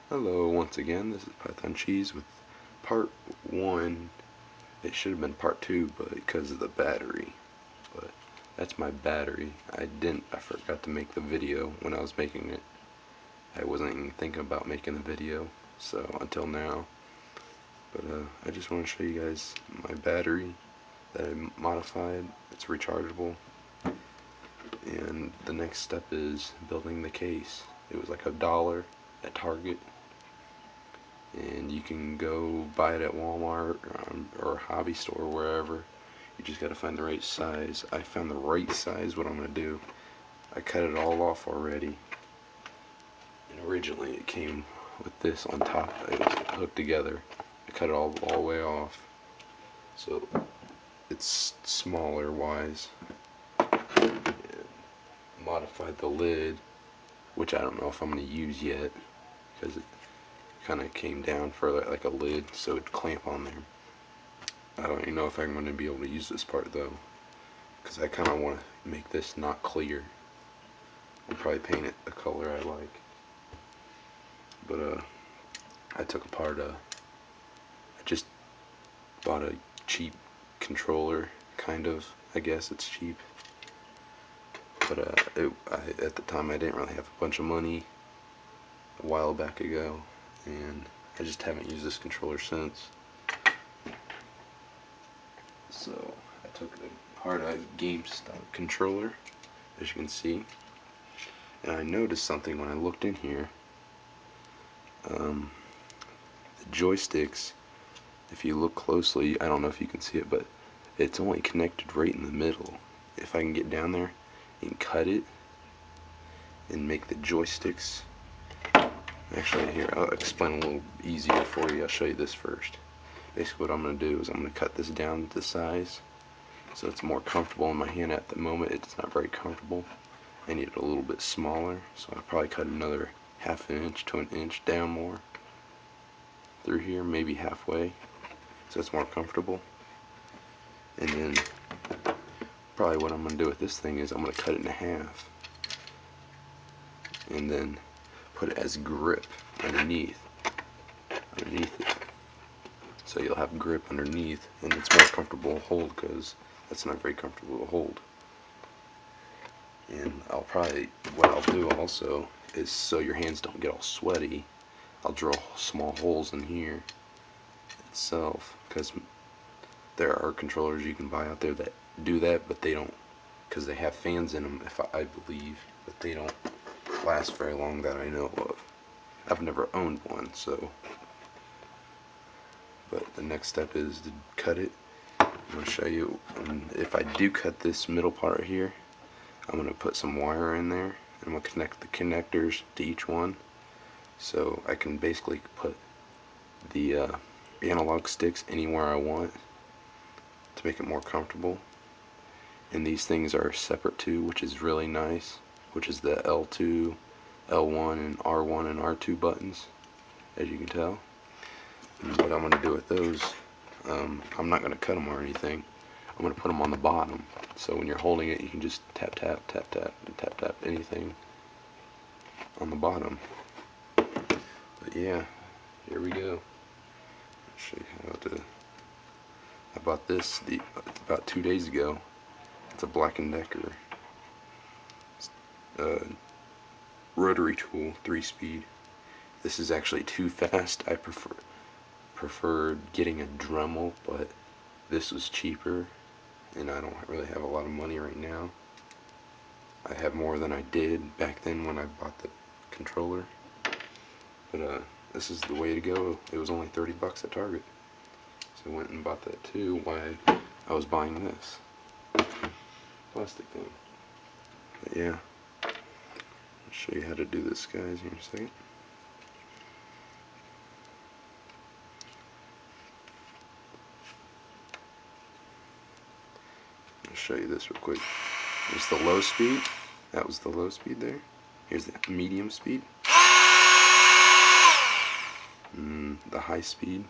Hello once again, this is Python Cheese with part 1. It should have been part 2, but because of the battery. But that's my battery. I forgot to make the video when I was making it. I wasn't even thinking about making the video, so until now. But I just want to show you guys my battery that I modified. It's rechargeable. And the next step is building the case. It was like $1 at Target. And you can go buy it at Walmart or Hobby Store or wherever. You just gotta find the right size. I found the right size. What I'm gonna do, I cut it all off already, and originally it came with this on top. It was hooked together. I cut it all the way off, so it's smaller wise. Modified the lid, which I don't know if I'm gonna use yet, because it kind of came down for like a lid, so it'd clamp on there. I don't even know if I'm going to be able to use this part though, because I kind of want to make this not clear. I'll probably paint it the color I like. But I took apart I just bought a cheap controller, kind of. I guess it's cheap. But at the time I didn't really have a bunch of money a while back ago, and I just haven't used this controller since. So I took it apart. I have a GameStop controller, as you can see, and I noticed something when I looked in here. The joysticks, if you look closely, I don't know if you can see it, but it's only connected right in the middle. If I can get down there and cut it and make the joysticks, actually here, I'll explain a little easier for you. I'll show you this first. Basically what I'm going to do is I'm going to cut this down to size so it's more comfortable in my hand. At the moment it's not very comfortable. I need it a little bit smaller, so I'll probably cut another half an inch to an inch down more through here, maybe halfway, so it's more comfortable. And then probably what I'm going to do with this thing is I'm going to cut it in half and then put it as grip underneath it, so you'll have grip underneath and it's more comfortable to hold, because that's not very comfortable to hold. And what I'll do also is, so your hands don't get all sweaty, I'll drill small holes in here itself, because there are controllers you can buy out there that do that, but they don't, because they have fans in them, I believe, but they don't last very long that I know of. I've never owned one, so. But the next step is to cut it. I'm going to show you, and if I do cut this middle part here, I'm going to put some wire in there, and I'm going to connect the connectors to each one, so I can basically put the analog sticks anywhere I want to make it more comfortable. And these things are separate too, which is really nice, which is the L2, L1, and R1 and R2 buttons, as you can tell. And what I'm going to do with those, I'm not going to cut them or anything. I'm going to put them on the bottom, so when you're holding it you can just tap tap tap tap and tap tap anything on the bottom. But yeah, here we go. I'll show you how to. I bought this about 2 days ago. It's a Black & Decker rotary tool, 3-speed. This is actually too fast. I preferred getting a Dremel, but this was cheaper, and I don't really have a lot of money right now. I have more than I did back then when I bought the controller. But this is the way to go. It was only 30 bucks at Target, so I went and bought that too while I was buying this plastic thing. But yeah, I'll show you how to do this, guys, here in a second. I'll show you this real quick. There's the low speed. That was the low speed there. Here's the medium speed. And the high speed.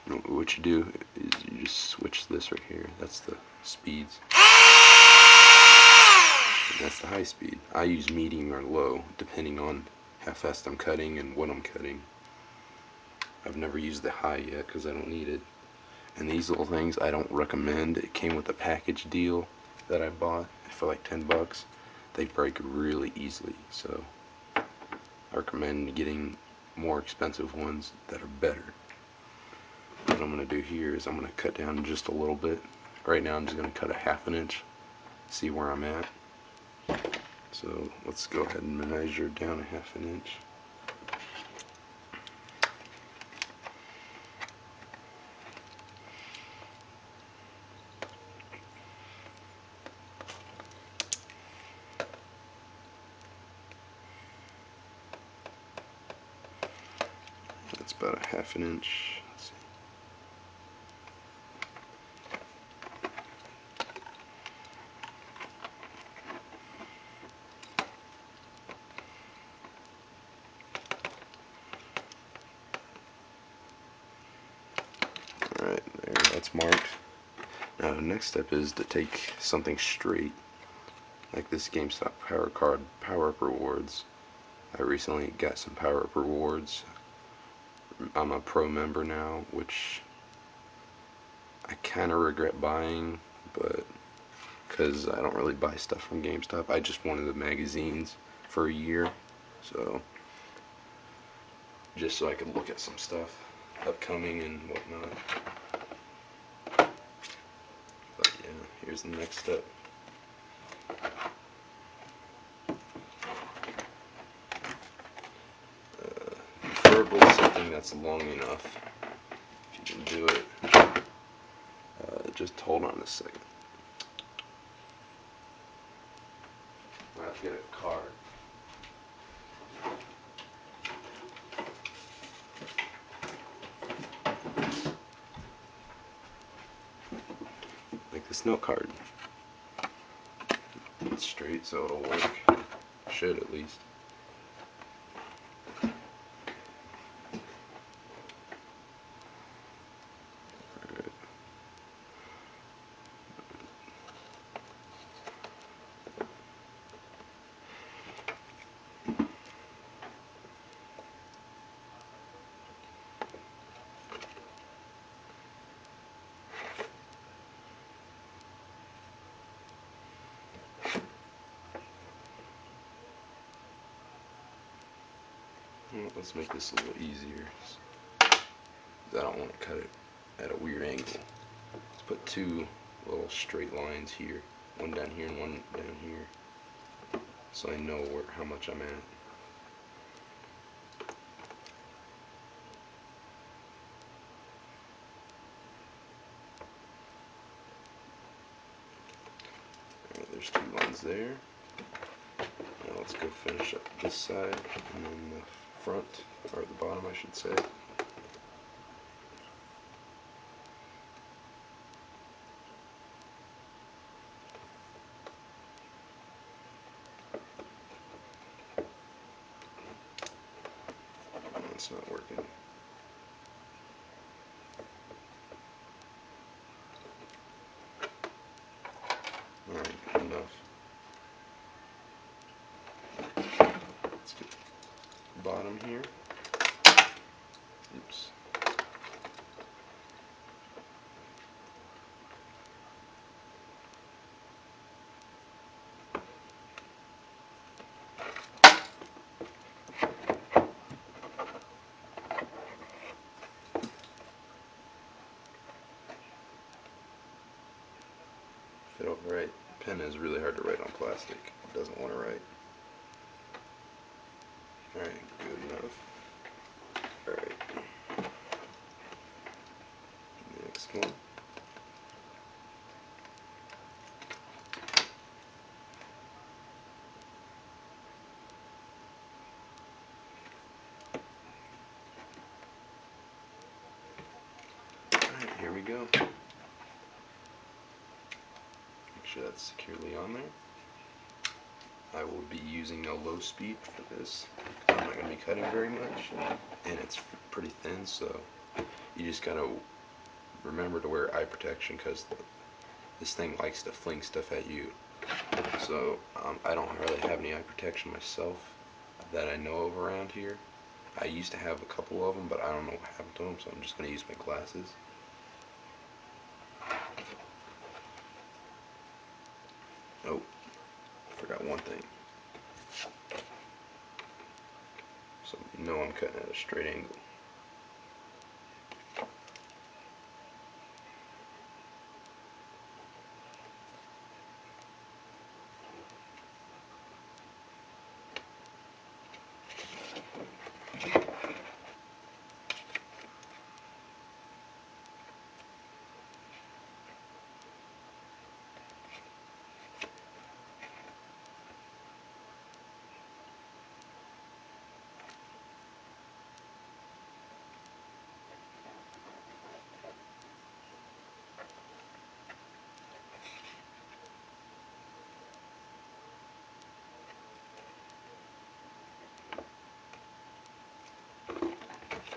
And what you do is you just switch this right here. That's the speeds. And that's the high speed. I use medium or low depending on how fast I'm cutting and what I'm cutting. I've never used the high yet because I don't need it. And these little things I don't recommend. It came with a package deal that I bought for like 10 bucks. They break really easily, so I recommend getting more expensive ones that are better. What I'm going to do here is I'm going to cut down just a little bit. Right now I'm just going to cut a 1/2 inch, see where I'm at. So let's go ahead and measure down a 1/2 inch. That's about a 1/2 inch. Let's see. Alright, there, that's marked. Now the next step is to take something straight, like this GameStop Power Card Power Up Rewards. I recently got some Power Up Rewards. I'm a pro member now, which I kind of regret buying, but because I don't really buy stuff from GameStop. I just wanted the magazines for a year, so just so I could look at some stuff upcoming and whatnot. But yeah, here's the next step. Preferably something that's long enough. If you can do it, just hold on a second. I have to get a card. Like this note card. It's straight, so it'll work. Should at least. Well, let's make this a little easier. I don't want to cut it at a weird angle. Let's put two little straight lines here, one down here and one down here, so I know how much I'm at. Alright, there's two lines there. Now let's go finish up this side and then the front, or the bottom I should say. It's not working. Alright, good enough. Let's get the bottom here. Oops. If it don't write, pen is really hard to write on plastic. It doesn't want to write. Alright, good enough. Alright. Next one. Alright, here we go. Make sure that's securely on there. I will be using a low speed for this. I'm not going to be cutting very much, and it's pretty thin, so you just gotta remember to wear eye protection because this thing likes to fling stuff at you. So I don't really have any eye protection myself, that I know of around here. I used to have a couple of them, but I don't know what happened to them, so I'm just going to use my glasses. Oh, forgot one thing. So you know I'm cutting at a straight angle.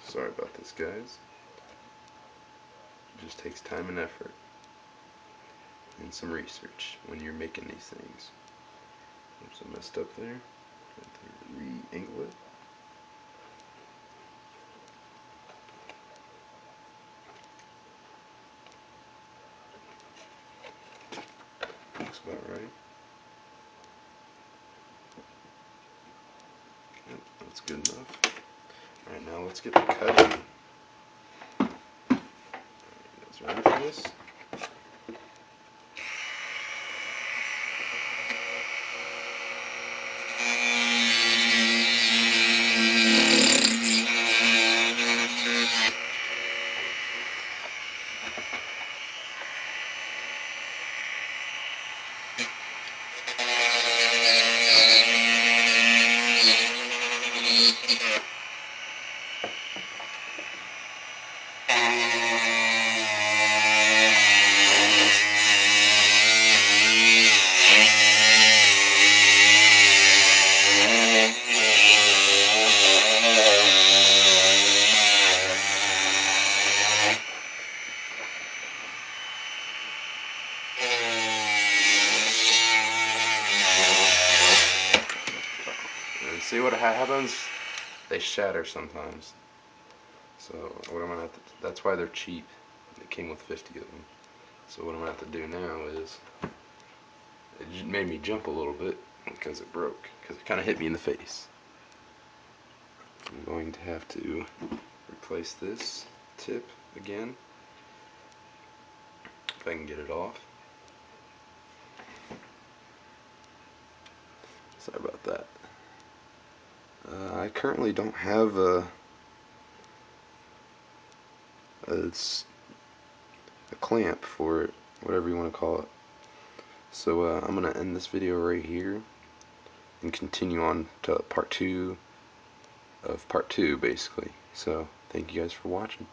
Sorry about this, guys. It just takes time and effort and some research when you're making these things. Oops, I messed up there. Have to re-angle it. Looks about right. Yep, that's good enough. Alright, now let's get the cutting. Alright, you guys ready for this? And see what happens? They shatter sometimes. So what I'm gonna have to, that's why they're cheap. They came with 50 of them. So what I'm gonna have to do now is, it made me jump a little bit because it broke, because it kind of hit me in the face. I'm going to have to replace this tip again, if I can get it off. Sorry about that. I currently don't have a clamp for it, whatever you want to call it. So I'm going to end this video right here and continue on to part 2 of part 2, basically. So thank you guys for watching.